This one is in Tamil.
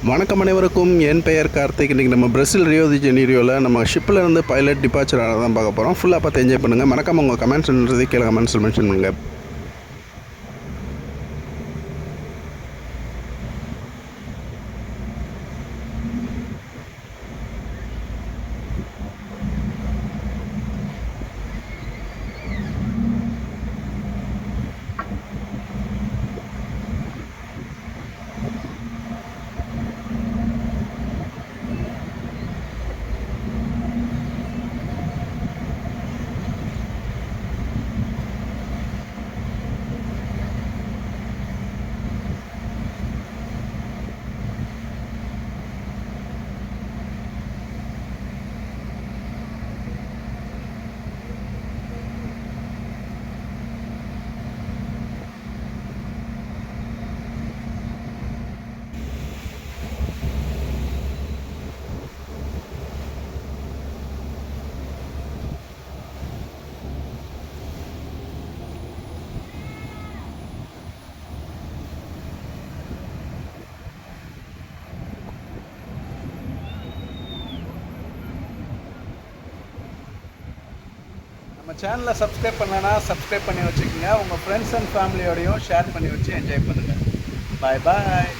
வணக்கம் அனைவருக்கும். என் பெயர் கார்த்திக். இன்றைக்கி நம்ம பிரேசில் ரியோ தி ஜெனீரியோவில் நம்ம ஷிப்பில் இருந்து பைலட் டிபார்ச்சர் தான் பார்க்க போகிறோம். ஃபுல்லாக பார்த்து என்ஜாய் பண்ணுங்கள். மறக்காம உங்கள் கமெண்ட்ஸ்ன்றது கீழே கமெண்ட்ஸில் மென்ஷன் பண்ணுங்கள். நம்ம சேனலை சப்ஸ்கிரைப் பண்ணலன்னா சப்ஸ்கிரைப் பண்ணி வச்சுக்கோங்க. உங்கள் ஃப்ரெண்ட்ஸ் அண்ட் ஃபேமிலியோடையும் ஷேர் பண்ணி வச்சு என்ஜாய் பண்ணுங்கள். பாய் பாய்.